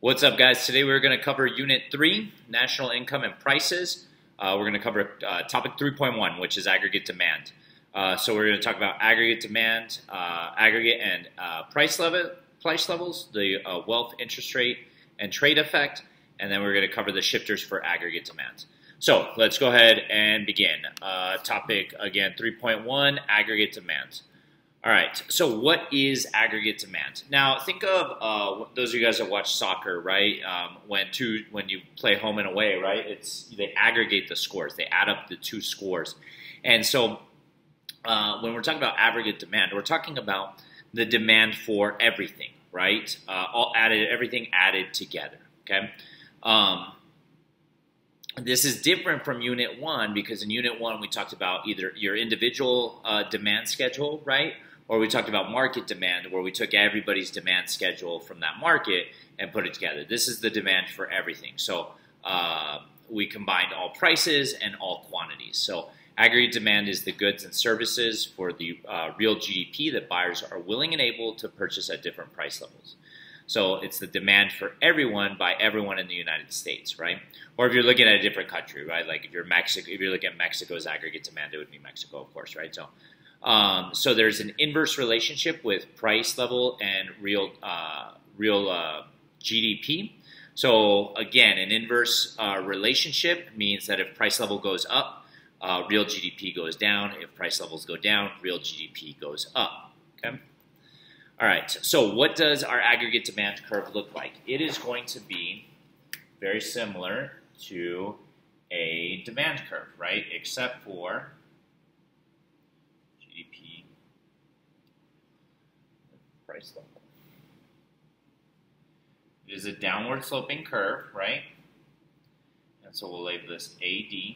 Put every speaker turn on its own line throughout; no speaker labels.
What's up, guys? Today we're going to cover Unit 3, National Income and Prices. We're going to cover Topic 3.1, which is Aggregate Demand. So we're going to talk about aggregate demand, aggregate and price levels, the wealth, interest rate, and trade effect, and then we're going to cover the shifters for aggregate demand. So let's go ahead and begin. Topic, again, 3.1, aggregate demand. All right, so what is aggregate demand? Now, think of those of you guys that watch soccer, right? When you play home and away, right? They aggregate the scores. They add up the two scores. And so when we're talking about aggregate demand, we're talking about the demand for everything, right? Everything added together, okay? This is different from Unit 1 because in Unit 1 we talked about either your individual demand schedule, right? Or we talked about market demand, where we took everybody's demand schedule from that market and put it together. This is the demand for everything. So we combined all prices and all quantities. So aggregate demand is the goods and services for the real GDP that buyers are willing and able to purchase at different price levels. So it's the demand for everyone by everyone in the United States, right? Or if you're looking at a different country, right? Like if you're looking at Mexico's aggregate demand, it would be Mexico, of course, right? So there's an inverse relationship with price level and real GDP. So again, an inverse relationship means that if price level goes up, real GDP goes down. If price levels go down, real GDP goes up. Okay. All right. So what does our aggregate demand curve look like? It is going to be very similar to a demand curve, right? Except for GDP price level. It is a downward sloping curve, right? And so we'll label this AD.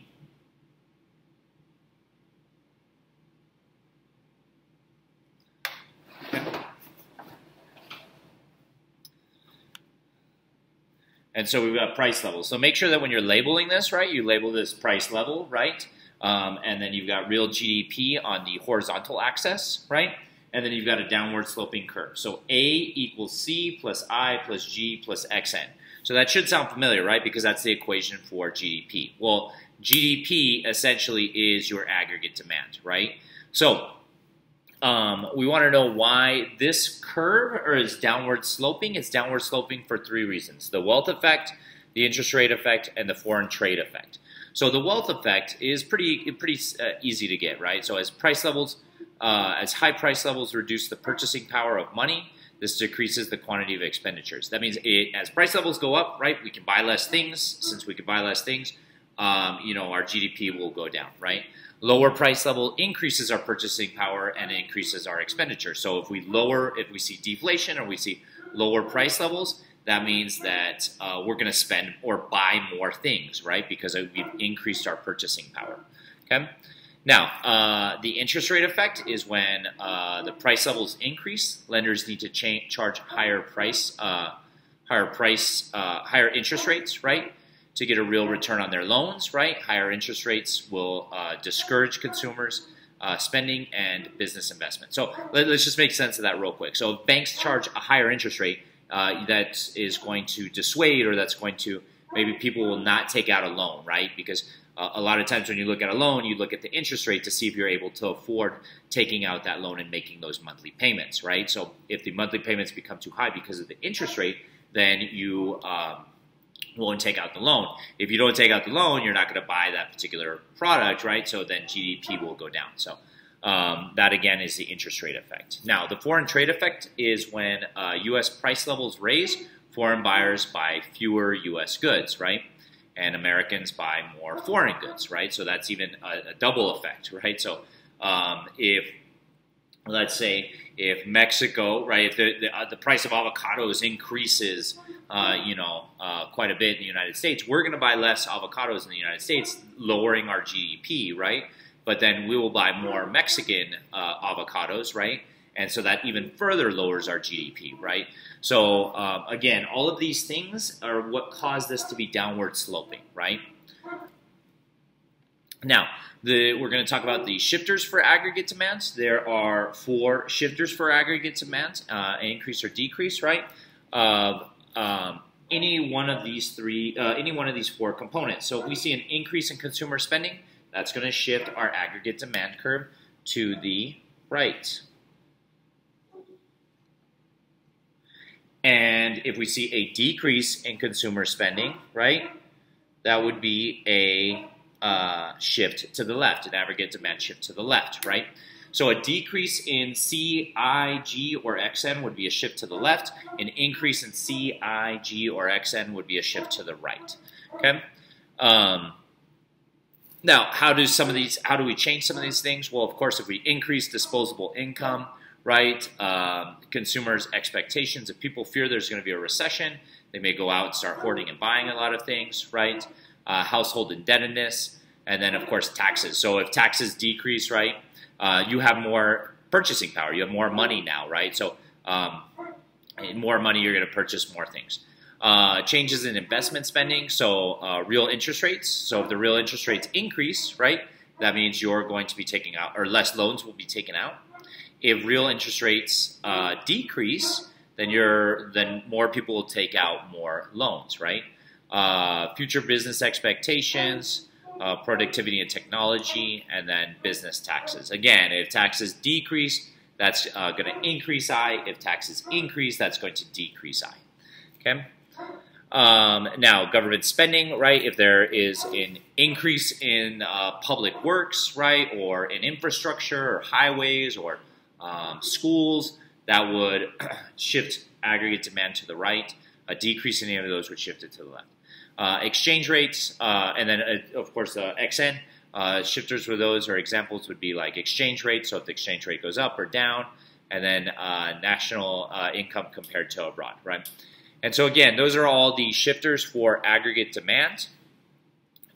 And so we've got price levels. So make sure that when you're labeling this, right, you label this price level, right? And then you've got real GDP on the horizontal axis, right? And then you've got a downward sloping curve. So A equals C plus I plus G plus XN. So that should sound familiar, right? Because that's the equation for GDP. Well, GDP essentially is your aggregate demand, right? So we want to know why this curve is downward sloping. It's downward sloping for three reasons: the wealth effect, the interest rate effect, and the foreign trade effect. So the wealth effect is pretty easy to get, right? So as high price levels reduce the purchasing power of money, this decreases the quantity of expenditures. That means as price levels go up, right, we can buy less things. Since we can buy less things, our GDP will go down, right? Lower price level increases our purchasing power and increases our expenditure. So if we see deflation or we see lower price levels, that means that we're going to spend or buy more things, right? Because we've increased our purchasing power. Okay. Now, the interest rate effect is when the price levels increase. Lenders need to charge higher interest rates, right, to get a real return on their loans, right? Higher interest rates will discourage consumers spending and business investment. So let's just make sense of that real quick. So if banks charge a higher interest rate, that is going to dissuade, or that's going to, maybe people will not take out a loan, right? Because a lot of times when you look at a loan, you look at the interest rate to see if you're able to afford taking out that loan and making those monthly payments, right? So if the monthly payments become too high because of the interest rate, then you won't take out the loan. If you don't take out the loan, you're not going to buy that particular product, right? So then GDP will go down. So that, again, is the interest rate effect. Now, the foreign trade effect is when U.S. price levels raise, foreign buyers buy fewer U.S. goods, right? And Americans buy more foreign goods, right? So that's even a double effect, right? So let's say if Mexico, right, if the price of avocados increases, quite a bit in the United States, we're going to buy less avocados in the United States, lowering our GDP, right? But then we will buy more Mexican avocados, right? And so that even further lowers our GDP, right? So again, all of these things are what cause this to be downward sloping, right? Now, we're going to talk about the shifters for aggregate demand. There are 4 shifters for aggregate demand, increase or decrease, right? Any one of these four components. So if we see an increase in consumer spending, that's going to shift our aggregate demand curve to the right. And if we see a decrease in consumer spending, right, that would be a shift to the left, an aggregate demand shift to the left, right? So a decrease in C, I, G, or XN would be a shift to the left. An increase in C, I, G, or XN would be a shift to the right. Okay. Now, how do we change some of these things? Well, of course, if we increase disposable income, right? Consumers' expectations. If people fear there's going to be a recession, they may go out and start hoarding and buying a lot of things, right? Household indebtedness, and then, of course, taxes. So if taxes decrease, right, you have more purchasing power. You have more money now, right? So more money, you're going to purchase more things. Changes in investment spending, so real interest rates. So if the real interest rates increase, right, that means you're going to be taking out, or less loans will be taken out. If real interest rates decrease, then more people will take out more loans, right? Future business expectations, productivity and technology, and then business taxes. Again, if taxes decrease, that's going to increase I. If taxes increase, that's going to decrease I. Okay. Now, government spending, right? If there is an increase in public works, right, or in infrastructure, or highways, or schools, that would shift aggregate demand to the right. A decrease in any of those would shift it to the left. Exchange rates, and then, of course, XN. Shifters for those or examples would be like exchange rate, so if the exchange rate goes up or down, and then national income compared to abroad, right? And so, again, those are all the shifters for aggregate demand.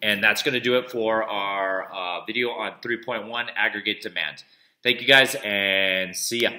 And that's going to do it for our video on 3.1 aggregate demand. Thank you, guys, and see ya.